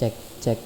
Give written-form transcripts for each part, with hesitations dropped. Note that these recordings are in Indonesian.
Cek cek.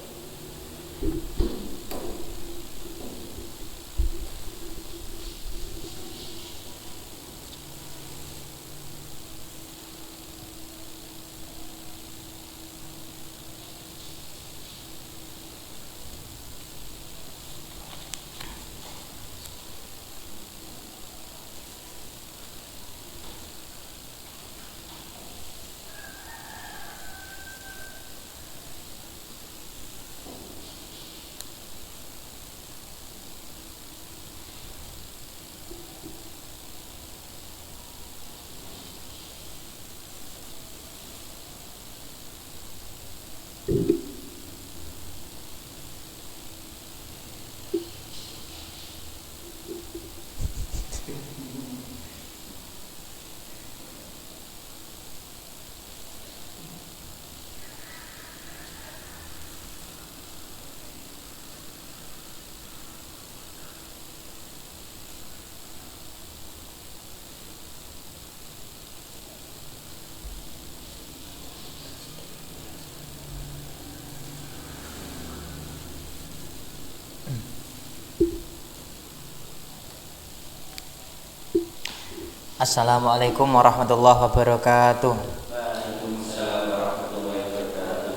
Assalamualaikum warahmatullahi wabarakatuh. Waalaikumsalam warahmatullahi wabarakatuh.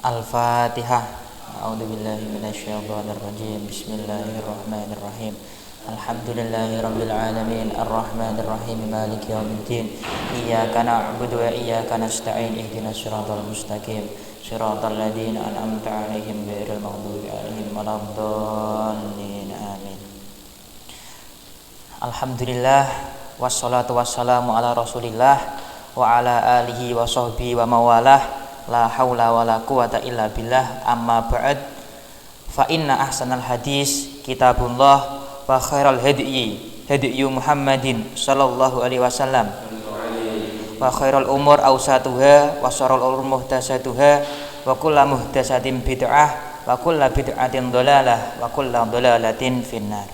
Al-Fatihah. A'udzubillahi minasyaitonir rajim. Bismillahirrahmanirrahim. Alhamdulillahirabbil alamin arrahmanir rahim maliki yaumiddin. Iyyaka na'budu wa iyyaka nasta'in ihdinas siratal mustaqim. Shiratal ladzina an'amta 'alaihim ghairil maghdubi 'alaihim waladdallin. Amin. Alhamdulillah wassalatu wassalamu ala Rasulillah wa ala alihi wa sahbihi wa mawalah. La haula wala quwata illa billah. Amma ba'd. Fa inna ahsanal hadis kitabullah wa khairal hadyi hadyu Muhammadin sallallahu alaihi wasallam wa khairal umur awsatuha wa syarrul umur muhdatsatuha wa kullu muhdatsatin bid'ah wa kullu bid'atin dhalalah wa kullu dhalalatin finnar.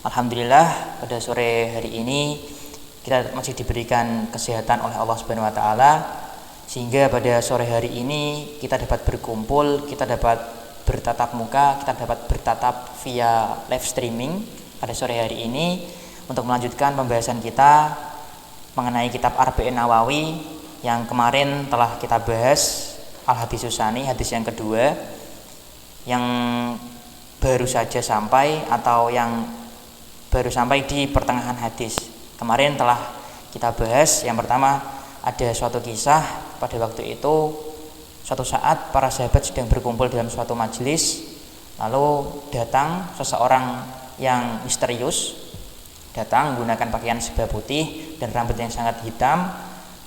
Alhamdulillah pada sore hari ini kita masih diberikan kesehatan oleh Allah Subhanahu wa taala sehingga pada sore hari ini kita dapat berkumpul, kita dapat bertatap muka, kita dapat bertatap via live streaming pada sore hari ini untuk melanjutkan pembahasan kita mengenai kitab Arba'in Nawawi yang kemarin telah kita bahas Al-Hadis Tsani, hadis yang kedua yang baru saja sampai atau yang baru sampai di pertengahan hadis. Kemarin telah kita bahas yang pertama, ada suatu kisah pada waktu itu suatu saat para sahabat sedang berkumpul dalam suatu majelis, lalu datang seseorang yang misterius, datang menggunakan pakaian serba putih dan rambut yang sangat hitam,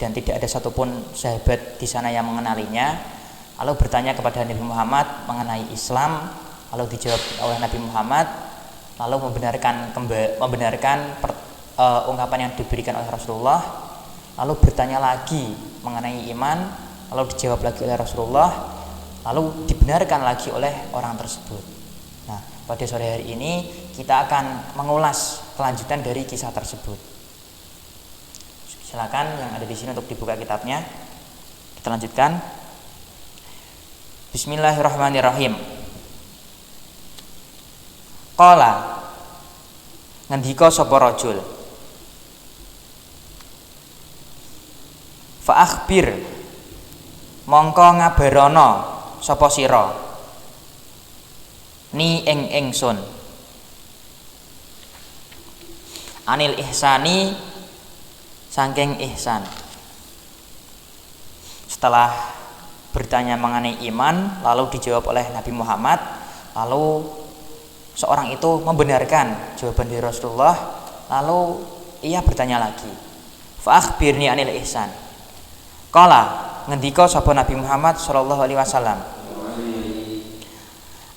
dan tidak ada satupun sahabat di sana yang mengenalinya. Lalu bertanya kepada Nabi Muhammad mengenai Islam, lalu dijawab oleh Nabi Muhammad, lalu membenarkan ungkapan yang diberikan oleh Rasulullah, lalu bertanya lagi mengenai iman, lalu dijawab lagi oleh Rasulullah, lalu dibenarkan lagi oleh orang tersebut. Nah, pada sore hari ini kita akan mengulas kelanjutan dari kisah tersebut. Silakan yang ada di sini untuk dibuka kitabnya. Kita lanjutkan. Bismillahirrahmanirrahim. Qala ngendika sapa rajul, fa akhbir mongko ngabarana sapa sira ni ing ingsun anil ihsani saking ihsan. Setelah bertanya mengenai iman lalu dijawab oleh Nabi Muhammad, lalu seorang itu membenarkan jawaban dari Rasulullah, lalu ia bertanya lagi, fa akhbirni anil ihsan. Qala ngendika sapa Nabi Muhammad sallallahu alaihi wasallam,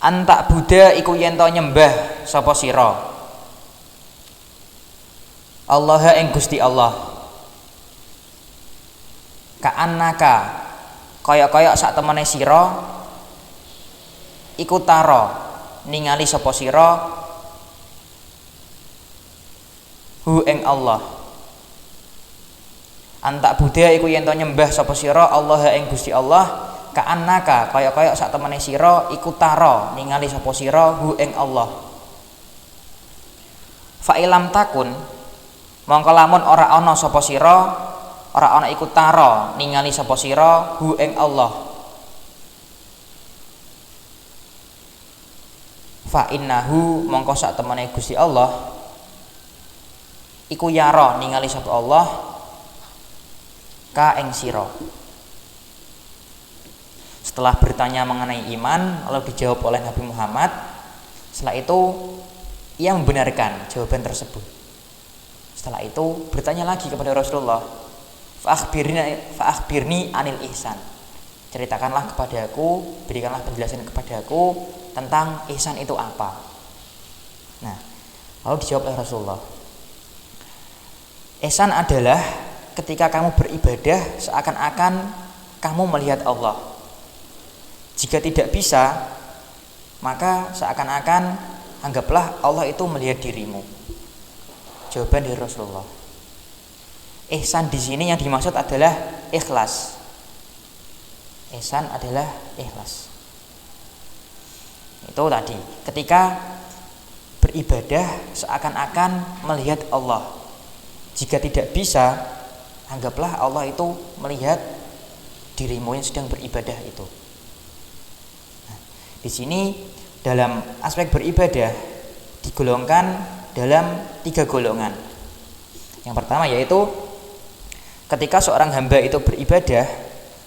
antak Buddha iku yen to nyembah sapa sira Allah ing Gusti Allah, ka'annaka kaya-kaya sak temene sira iku tara ningali sapa sira hu ing Allah Antak Buddha iku yen to nyembah sapa sira Allah ing Gusti Allah ka'annaka kaya-kaya sak temene sira iku tara ningali sapa sira hu ing Allah. Fa ilam takun mongko lamun ora ana sapa sira ora ana iku tara ningali sapa sira hu ing Allah. Fa innahu mongko sak temene Gusti Allah iku yara ningali sapa Allah ka ing sira. Setelah bertanya mengenai iman lalu dijawab oleh Nabi Muhammad, setelah itu ia membenarkan jawaban tersebut. Setelah itu bertanya lagi kepada Rasulullah, fa'akhbirni anil ihsan. Ceritakanlah kepadaku, berikanlah penjelasan kepadaku tentang ihsan itu apa. Nah, lalu dijawab oleh Rasulullah, ihsan adalah ketika kamu beribadah seakan-akan kamu melihat Allah. Jika tidak bisa, maka seakan-akan anggaplah Allah itu melihat dirimu. Jawaban dari Rasulullah. Ihsan di sini yang dimaksud adalah ikhlas. Ihsan adalah ikhlas. Itu tadi, ketika beribadah seakan-akan melihat Allah. Jika tidak bisa, anggaplah Allah itu melihat dirimu yang sedang beribadah itu. Nah, di sini dalam aspek beribadah digolongkan dalam 3 golongan. Yang pertama yaitu ketika seorang hamba itu beribadah,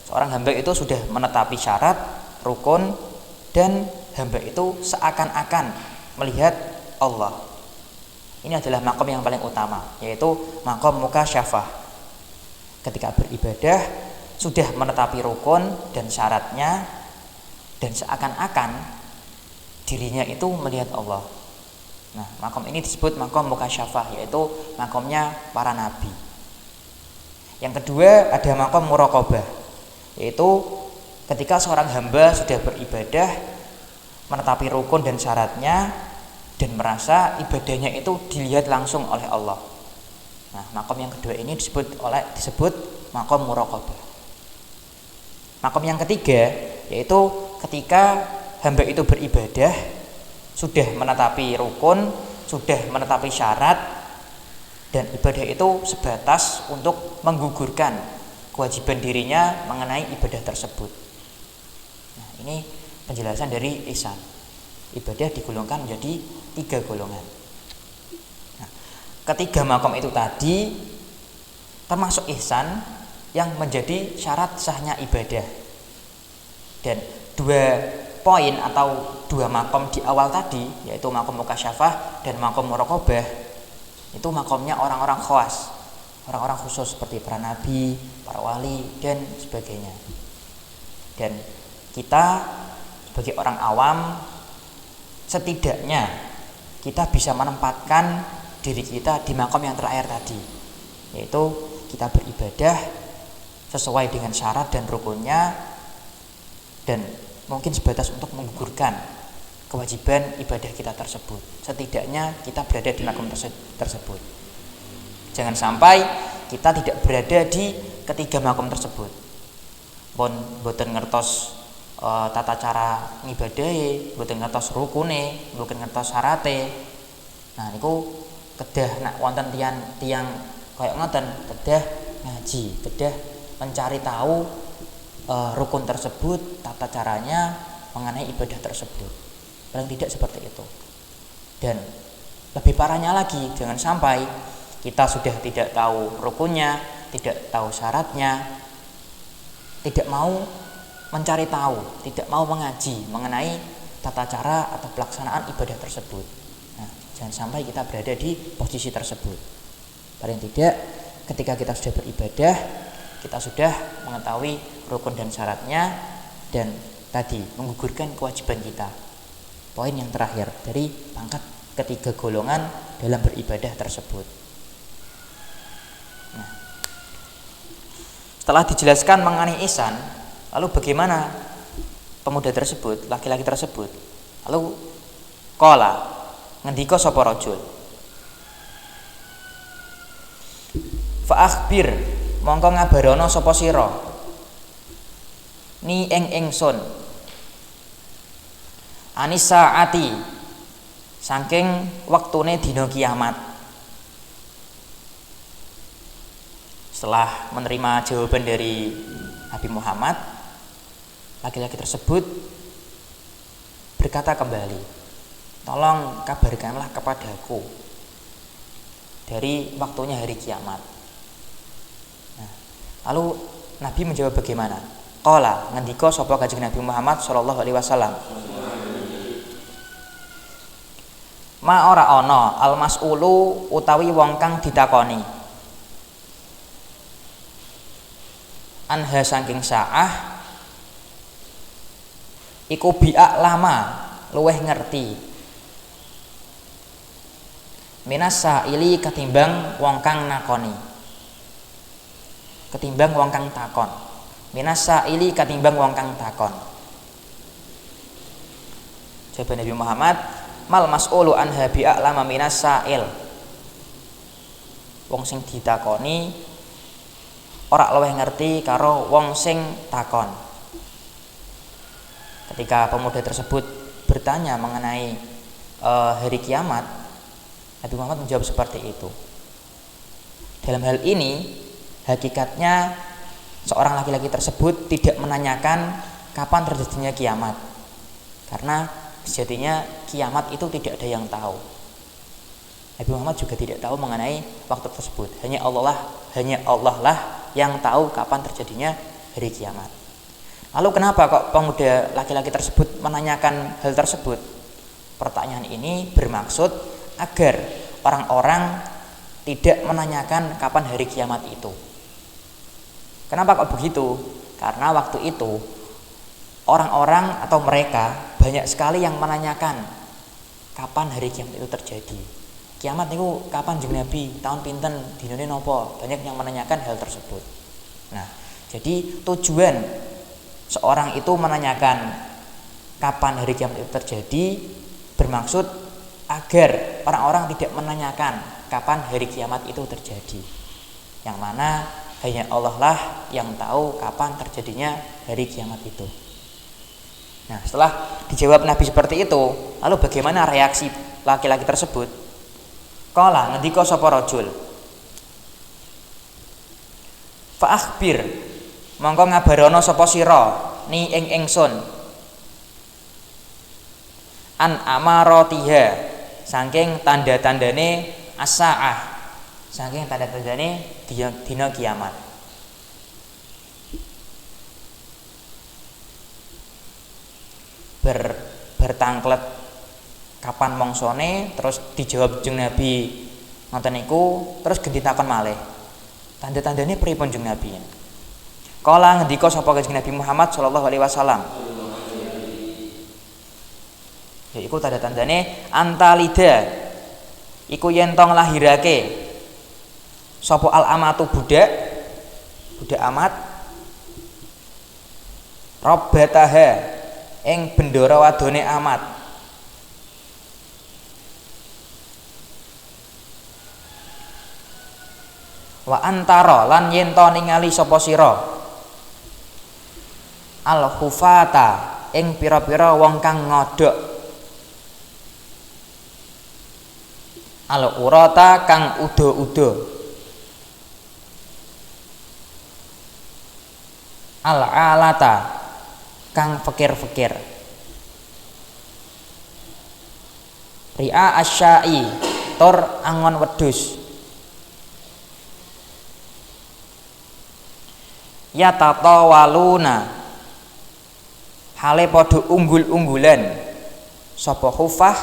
seorang hamba itu sudah menetapi syarat, rukun, dan hamba itu seakan-akan melihat Allah. Ini adalah makom yang paling utama, yaitu makom mukasyafah. Ketika beribadah sudah menetapi rukun dan syaratnya dan seakan-akan dirinya itu melihat Allah. Nah, makom ini disebut makom mukasyafah, yaitu makomnya para nabi. Yang kedua ada makom muraqabah, yaitu ketika seorang hamba sudah beribadah menetapi rukun dan syaratnya dan merasa ibadahnya itu dilihat langsung oleh Allah. Nah, makom yang kedua ini disebut makom muraqabah. Makom yang ketiga yaitu ketika hamba itu beribadah sudah menetapi rukun, sudah menetapi syarat, dan ibadah itu sebatas untuk menggugurkan kewajiban dirinya mengenai ibadah tersebut. Nah, ini penjelasan dari ihsan. Ibadah digolongkan menjadi 3 golongan. Nah, ketiga makom itu tadi termasuk ihsan yang menjadi syarat sahnya ibadah. Dan 2 poin atau 2 makom di awal tadi, yaitu makom mukasyafah dan makom muraqabah, itu makomnya orang-orang khawas, orang-orang khusus seperti para nabi, para wali, dan sebagainya. Dan kita sebagai orang awam setidaknya kita bisa menempatkan diri kita di makom yang terakhir tadi, yaitu kita beribadah sesuai dengan syarat dan rukunnya, dan mungkin sebatas untuk menggugurkan kewajiban ibadah kita tersebut. Setidaknya kita berada di makom tersebut. Jangan sampai kita tidak berada di ketiga makom tersebut. Pun boten ngertos tata cara ngibadahe, boten ngertos rukune, boten ngertos syarate. Nah niku kedah nak wonten tiang kaya ngoten, kedah ngaji, kedah mencari tahu rukun tersebut, tata caranya mengenai ibadah tersebut. Paling tidak seperti itu. Dan lebih parahnya lagi, jangan sampai kita sudah tidak tahu rukunnya, tidak tahu syaratnya, tidak mau mencari tahu, tidak mau mengaji mengenai tata cara atau pelaksanaan ibadah tersebut. Nah, jangan sampai kita berada di posisi tersebut. Paling tidak ketika kita sudah beribadah, kita sudah mengetahui rukun dan syaratnya, dan tadi menggugurkan kewajiban kita. Poin yang terakhir dari pangkat ketiga golongan dalam beribadah tersebut. Nah, setelah dijelaskan mengenai ihsan, lalu bagaimana pemuda tersebut, laki-laki tersebut? Lalu qala ngendika sapa rajul, fa akhbir mongko ngabarono sapa sira ni ing ingsun anisaati saking wektune dina kiamat. Setelah menerima jawaban dari Nabi Muhammad, laki-laki tersebut berkata kembali, tolong kabarkanlah kepadaku dari waktunya hari kiamat. Nah, lalu Nabi menjawab bagaimana? Qala ngendika sapa Kanjeng Nabi Muhammad sallallahu alaihi wasallam, ma ora ana al mas'ulu utawi wong kang ditakoni anha saking saah iku biak lama luweh ngerti minas saili ketimbang wong kang nakoni, ketimbang wong kang takon. Minas saili ketimbang wong kang takon. Jawab Nabi Muhammad, mal mas'ulu anha biak lama minas sail. Wong sing ditakoni ora luwih ngerti karo wong sing takon. Ketika pemuda tersebut bertanya mengenai hari kiamat, Nabi Muhammad menjawab seperti itu. Dalam hal ini, hakikatnya seorang laki-laki tersebut tidak menanyakan kapan terjadinya kiamat, karena sejatinya kiamat itu tidak ada yang tahu. Nabi Muhammad juga tidak tahu mengenai waktu tersebut. Hanya Allah lah yang tahu kapan terjadinya hari kiamat. Lalu kenapa kok pemuda laki-laki tersebut menanyakan hal tersebut? Pertanyaan ini bermaksud agar orang-orang tidak menanyakan kapan hari kiamat itu. Kenapa kok begitu? Karena waktu itu orang-orang atau mereka banyak sekali yang menanyakan kapan hari kiamat itu terjadi. Kiamat itu kapan jeung Nabi? Tahun pinten? Dinane napa? Banyak yang menanyakan hal tersebut. Nah, jadi tujuan seorang itu menanyakan kapan hari kiamat itu terjadi bermaksud agar orang-orang tidak menanyakan kapan hari kiamat itu terjadi. Yang mana hanya Allah lah yang tahu kapan terjadinya hari kiamat itu. Nah, setelah dijawab Nabi seperti itu, lalu bagaimana reaksi laki-laki tersebut? Qala ngendika sapa rajul, fa akhbir mongko ngabarono sapa sira ni ing ingsun an amaratiha saking tanda-tandane as-saah, saking tanda-tandane dina kiamat. Bertangklet kapan mongsone, terus dijawab jeung Nabi ngoten niku, terus ganti takon malih. Tanda-tandane pripun jeung Nabi? Kala ngendika sapa Kanjeng Nabi Muhammad sallallahu alaihi wasallam, yaiku tanda-tandane antalida iku yen tong lahirake sapa al amatu budak amat rabbataha ing bendara wadone amat. Wa antara lan yen to ningali sapa sira al hufata ing pira-pira wong kang ngodhok, al urata kang udo-udo, al alata kang fikir-fikir, ria asyai tur angon wedhus, ya tatawaluna hale padha unggul-unggulan sapa hufah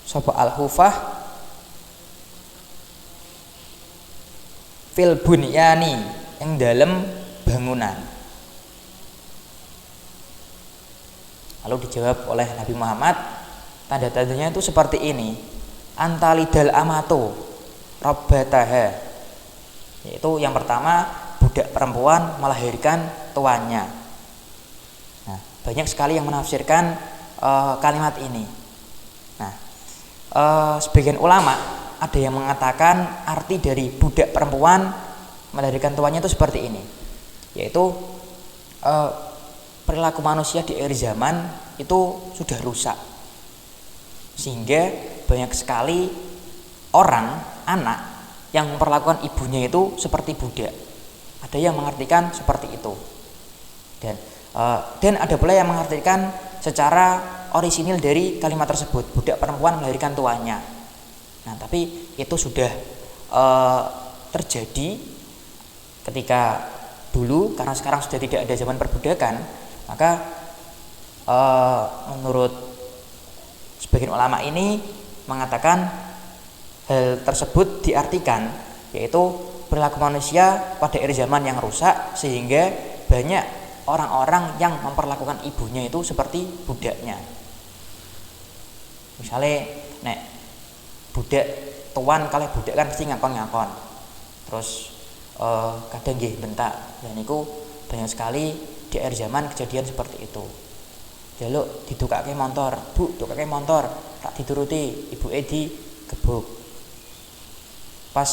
sapa al hufah fil bunyani ing dalem bangunan. Lalu dijawab oleh Nabi Muhammad, tanda-tandanya itu seperti ini. Antalidal amatu rabbataha, yaitu yang pertama budak perempuan melahirkan tuannya. Nah, banyak sekali yang menafsirkan kalimat ini. Nah, sebagian ulama ada yang mengatakan arti dari budak perempuan melahirkan tuanya itu seperti ini, yaitu perilaku manusia di akhir zaman itu sudah rusak, sehingga banyak sekali orang, anak yang memperlakukan ibunya itu seperti budak. Ada yang mengartikan seperti itu, dan ada pula yang mengartikan secara orisinil dari kalimat tersebut, budak perempuan melahirkan tuanya. Nah, tapi itu sudah terjadi ketika dulu, karena sekarang sudah tidak ada zaman perbudakan, maka menurut sebagian ulama ini mengatakan hal tersebut diartikan yaitu perilaku manusia pada akhir zaman yang rusak, sehingga banyak orang-orang yang memperlakukan ibunya itu seperti budaknya. Misalnya nek budak tuan kalih budak kan mesti ngakon-ngakon, terus kadang nggih bentak, dan itu banyak sekali di akhir zaman kejadian seperti itu. Jaluk didukake motor, bu dukake motor, tak dituruti, ibu Edi gebuk. Pas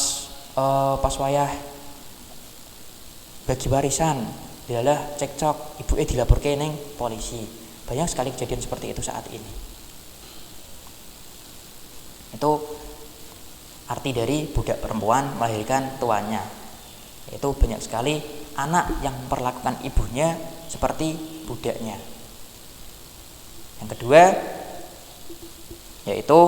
wayah bagi warisan, dilalah cekcok, ibu dilaporke ning polisi. Banyak sekali kejadian seperti itu saat ini. Itu arti dari budak perempuan melahirkan tuannya, yaitu banyak sekali anak yang memperlakukan ibunya seperti budaknya. Yang kedua yaitu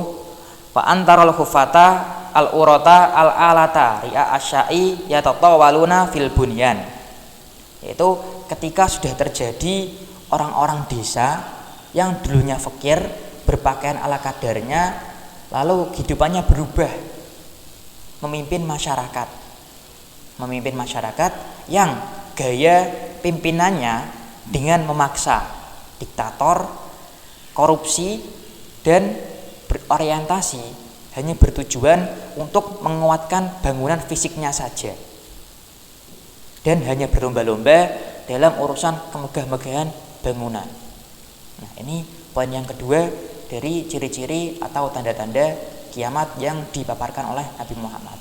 wa antarul khufata al urata al alata ri'a asyai yatatawaluna fil bunyan, yaitu ketika sudah terjadi orang-orang desa yang dulunya fakir, berpakaian ala kadarnya, lalu kehidupannya berubah, memimpin masyarakat yang gaya pimpinannya dengan memaksa, diktator, korupsi, dan berorientasi hanya bertujuan untuk menguatkan bangunan fisiknya saja, dan hanya berlomba-lomba dalam urusan kemegah-megahan bangunan. Nah, ini poin yang kedua dari ciri-ciri atau tanda-tanda kiamat yang dipaparkan oleh Nabi Muhammad.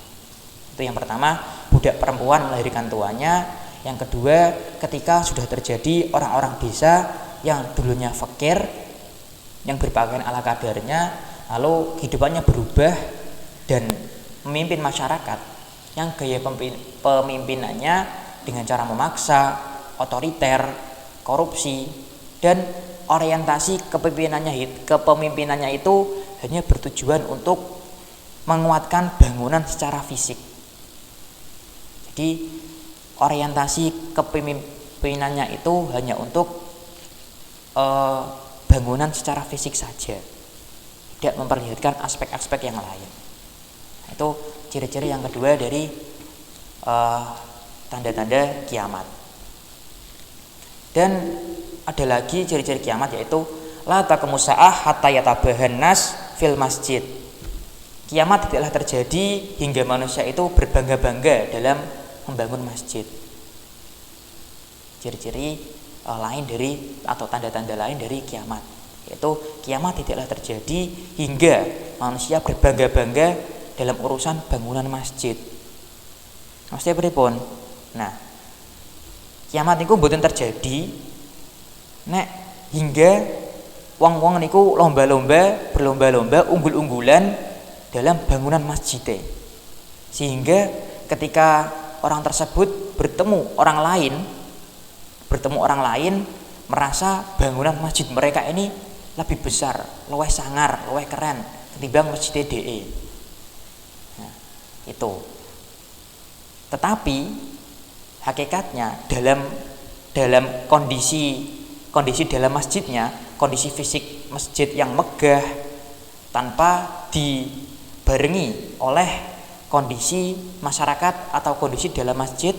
Itu yang pertama, budak perempuan melahirkan tuanya. Yang kedua, ketika sudah terjadi orang-orang desa yang dulunya fakir, yang berpakaian ala kadarnya, lalu kehidupannya berubah dan memimpin masyarakat yang gaya pemimpinannya dengan cara memaksa, otoriter, korupsi, dan orientasi kepemimpinannya itu hanya bertujuan untuk menguatkan bangunan secara fisik. Jadi orientasi kepemimpinannya itu hanya untuk bangunan secara fisik saja, tidak memperlihatkan aspek-aspek yang lain. Itu ciri-ciri yang kedua dari tanda-tanda kiamat. Dan ada lagi ciri-ciri kiamat, yaitu la taqumu sa'ah hatta yatabahan nas fil masjid. Kiamat tidaklah terjadi hingga manusia itu berbangga-bangga dalam membangun masjid. Ciri-ciri lain dari atau tanda-tanda lain dari kiamat, yaitu kiamat tidaklah terjadi hingga manusia berbangga-bangga dalam urusan bangunan masjid. Maksudnya pripun? Nah, kiamat niku mboten terjadi nek hingga wong-wong niku berlomba-lomba unggul-unggulan dalam bangunan masjid, sehingga ketika orang tersebut bertemu orang lain merasa bangunan masjid mereka ini lebih besar, luwih sangar, luwih keren ketimbang masjid DE. Nah, itu. Tetapi hakikatnya dalam kondisi dalam masjidnya, kondisi fisik masjid yang megah tanpa dibarengi oleh kondisi masyarakat atau kondisi dalam masjid,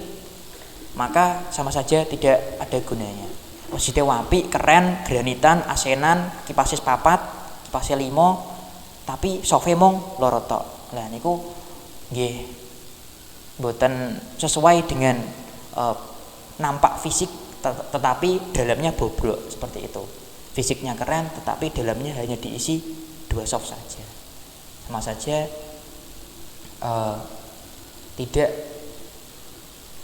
maka sama saja tidak ada gunanya. Masjidnya wapi, keren, granitan, asenan, kipasnya papat, kipasnya 5, tapi sofe mong loro tok. Lah niku nggih mboten sesuai dengan nampak fisik, tetapi dalamnya bobrok, seperti itu. Fisiknya keren tetapi dalamnya hanya diisi 2 soft saja. Sama saja tidak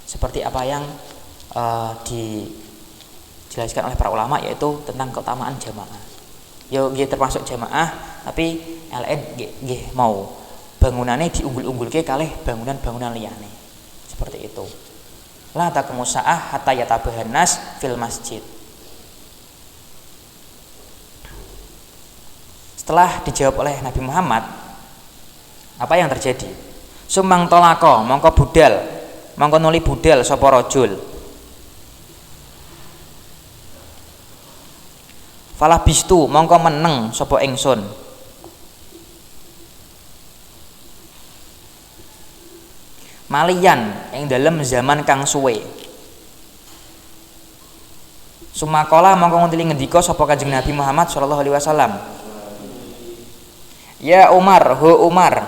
seperti apa yang dijelaskan oleh para ulama, yaitu tentang keutamaan jamaah. Yo nggih termasuk jamaah, tapi LN nggih mau bangunannya diunggul-unggulke kalih bangunan-bangunan liyane. Seperti itu. La taqumu sa'ah hatta yatabahan nas fil masjid. Setelah dijawab oleh Nabi Muhammad, apa yang terjadi? Sumang tolako, mongko budal, mongko nuli budal sapa rajul. Falah bistu, mongko meneng sapa ingsun. Malian ing dalem zaman kang suwe. Sumakola mongko ngentili ngendika sapa Kanjeng Nabi Muhammad sallallahu alaihi wasallam. Ya Umar, ho Umar.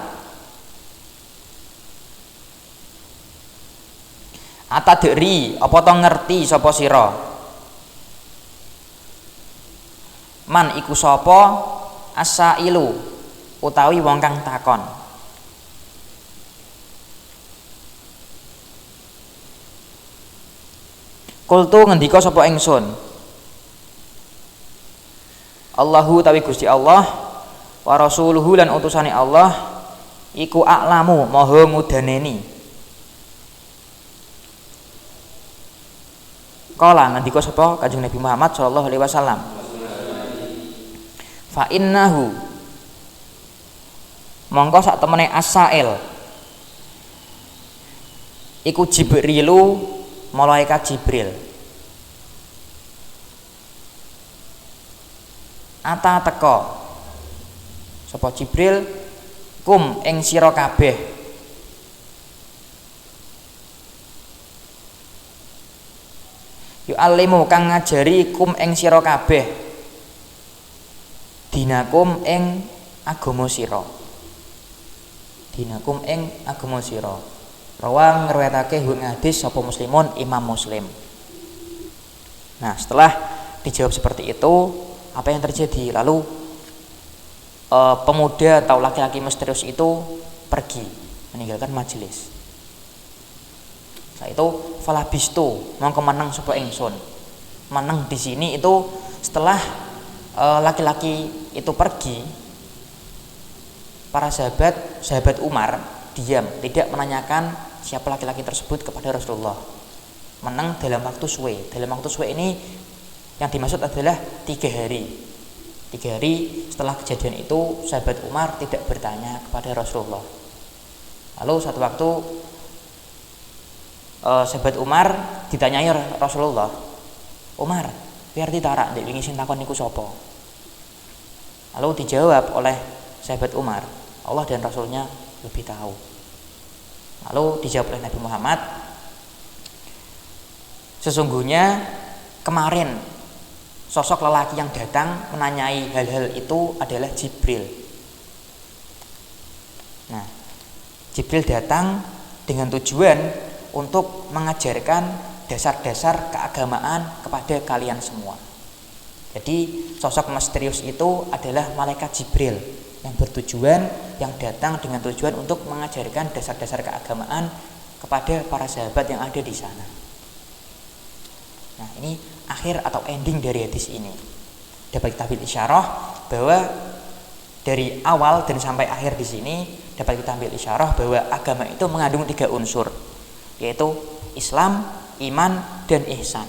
Atadri, apa to ngerti sapa sira? Man iku sapa asailu utawi wong kang takon. Kultu ngendika sapa ingsun. Allahu tawi Gusti Allah wa rasuluhu lan utusane Allah iku a'lamu maha ngudaneni. Kala ngendika sapa Kanjeng Nabi Muhammad sallallahu alaihi wasallam. Fa innahu mongko sak temene asail iku Jibrilu malaikat Jibril. Ata teka sapa Jibril kum ing sira kabeh yu alimu kang ngajari kum ing sira kabeh dinakum ing agama sira. Dinakum ing agama sira. Rawang ngriwayatake hadis sapa Muslimun Imam Muslim. Nah, setelah dijawab seperti itu, apa yang terjadi? Lalu pemuda atau laki-laki misterius itu pergi meninggalkan majelis. Nah, itu falabistu mongko meneng sapa ingsun. Meneng di sini itu setelah laki-laki itu pergi, para sahabat Umar diam, tidak menanyakan siapa laki-laki tersebut kepada Rasulullah. Meneng dalam waktu suwe. Dalam waktu suwe ini yang dimaksud adalah 3 hari. 3 hari setelah kejadian itu, sahabat Umar tidak bertanya kepada Rasulullah. Lalu satu waktu sahabat Umar ditanyai Rasulullah, Umar, biar ditarak ndek wingi sing takon niku sapa? Lalu dijawab oleh sahabat Umar, Allah dan Rasulnya lebih tahu. Lalu dijawab oleh Nabi Muhammad, sesungguhnya kemarin sosok lelaki yang datang menanyai hal-hal itu adalah Jibril. Nah, Jibril datang dengan tujuan untuk mengajarkan dasar-dasar keagamaan kepada kalian semua. Jadi sosok misterius itu adalah malaikat Jibril yang datang dengan tujuan untuk mengajarkan dasar-dasar keagamaan kepada para sahabat yang ada di sana. Nah, ini akhir atau ending dari hadis ini. Dapat kita ambil isyarah bahwa dari awal dan sampai akhir di sini dapat kita ambil isyarah bahwa agama itu mengandung 3 unsur, yaitu Islam, iman, dan ihsan.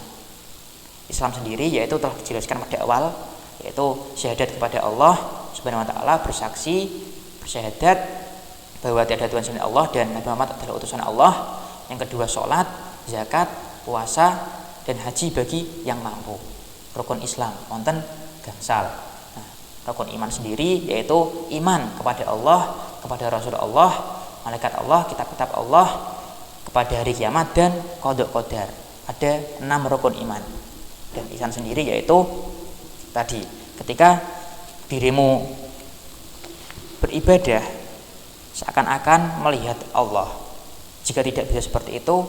Islam sendiri yaitu telah dijelaskan pada awal, yaitu syahadat kepada Allah Subhanahu wa taala, bersaksi, bersyahadat bahwa tiada Tuhan selain Allah dan Nabi Muhammad adalah utusan Allah. Yang kedua salat, zakat, puasa, dan haji bagi yang mampu. Rukun Islam wonten gangsal. Nah, rukun iman sendiri yaitu iman kepada Allah, kepada Rasul Allah, malaikat Allah, kitab-kitab Allah, kepada hari kiamat dan qada qadar. Ada 6 rukun iman. Dan ihsan sendiri yaitu tadi, ketika dirimu beribadah seakan-akan melihat Allah. Jika tidak bisa seperti itu,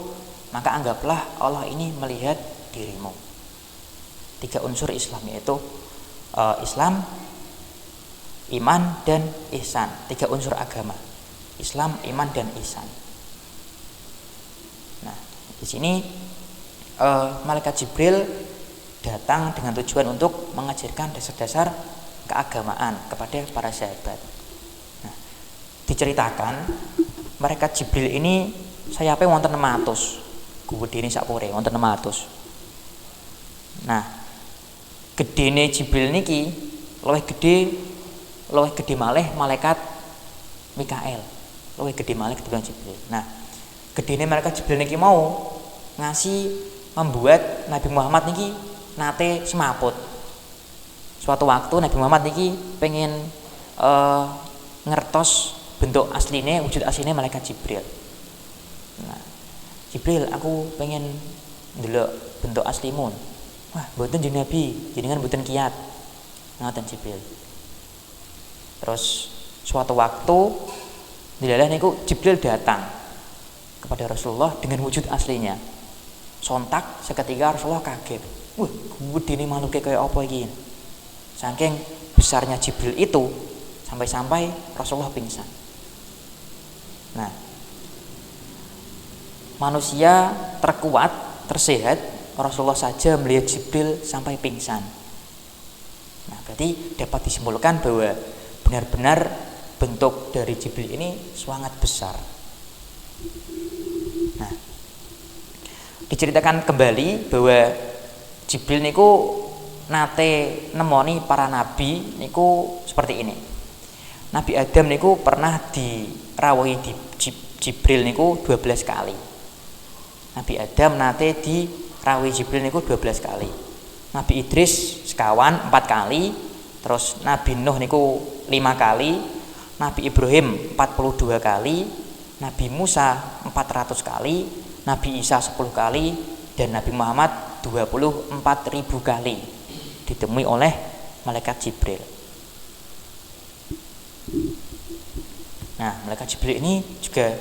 maka anggaplah Allah ini melihat dirimu. 3 unsur Islam yaitu Islam, iman, dan ihsan. 3 unsur agama: Islam, iman, dan ihsan. Nah, Di sini malaikat Jibril datang dengan tujuan untuk mengajarkan dasar-dasar keagamaan kepada para sahabat. Nah, diceritakan malaikat Jibril ini sayape wonten 600. Gedene sakpore wonten 600. Nah, gedene Jibril niki luwih gede malih malaikat Mikael. Luwih gede malih ketimbang Jibril. Nah, gedene malaikat Jibril niki mau membuat Nabi Muhammad niki nate semaput. Suatu waktu Nabi Muhammad niki pengen ngertos bentuk asline, wujud asline malaikat Jibril. Nah, Jibril, aku pengen ndelok bentuk aslimu. Wah, mboten jeneng Nabi, jenengan mboten kiat. Ngoten Jibril. Terus suatu waktu dilalah niku Jibril datang kepada Rasulullah dengan wujud aslinya. Sontak seketika Rasulullah kaget. Wah, gedene maluke kaya apa iki? Saking besarnya Jibril itu sampai-sampai Rasulullah pingsan. Nah, manusia terkuat, tersehat, Rasulullah saja melihat Jibril sampai pingsan. Nah, berarti dapat disimpulkan bahwa benar-benar bentuk dari Jibril ini sangat besar. Nah, diceritakan kembali bahwa Jibril niku nate nemoni para nabi niku seperti ini. Nabi Adam niku pernah dirawuhi di Jibril niku 12 kali. Nabi Adam nate dirawuhi Jibril niku 12 kali. Nabi Idris sekawan 4 kali, terus Nabi Nuh niku 5 kali, Nabi Ibrahim 42 kali, Nabi Musa 400 kali, Nabi Isa 10 kali, dan Nabi Muhammad 24.000 kali ditemui oleh malaikat Jibril. Nah, malaikat Jibril ini juga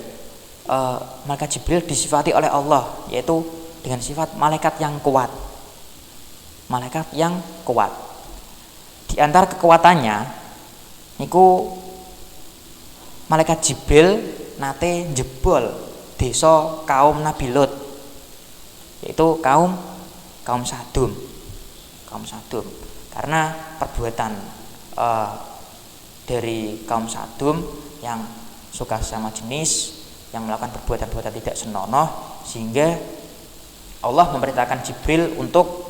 malaikat Jibril disifati oleh Allah, yaitu dengan sifat malaikat yang kuat. Malaikat yang kuat. Di antara kekuatannya niku malaikat Jibril nate jebol desa kaum Nabi Lut, yaitu kaum Sadum. Karena perbuatan dari kaum Sadum yang suka sama jenis, yang melakukan perbuatan-perbuatan tidak senonoh, sehingga Allah memerintahkan Jibril untuk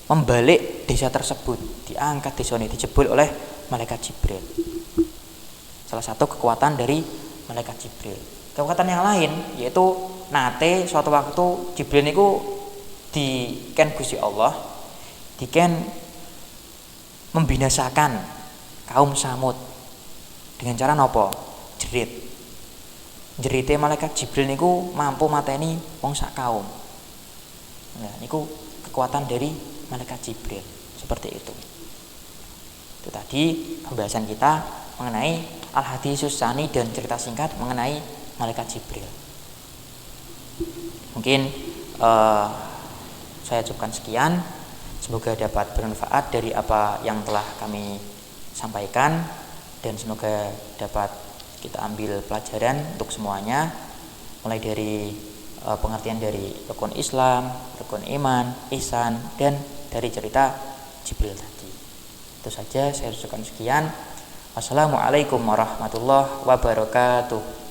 membalik desa tersebut. Diangkat desa ini, dijebol oleh malaikat Jibril. Salah satu kekuatan dari malaikat Jibril. Kekuatan yang lain yaitu nate suatu waktu Jibril niku diken Gusti Allah, diken membinasakan kaum Samud dengan cara nopo? Jerite malaikat Jibril niku mampu mateni wong sak kaum. Nah, niku kekuatan dari malaikat Jibril seperti itu. Itu tadi pembahasan kita mengenai Al-Hadisus Tsani dan cerita singkat mengenai malaikat Jibril. Mungkin saya cukupkan sekian. Semoga dapat bermanfaat dari apa yang telah kami sampaikan, dan semoga dapat kita ambil pelajaran untuk semuanya, mulai dari pengertian dari rukun Islam, rukun iman, ihsan, dan dari cerita Jibril tadi. Itu saja, saya cukupkan sekian. Wassalamualaikum warahmatullahi wabarakatuh.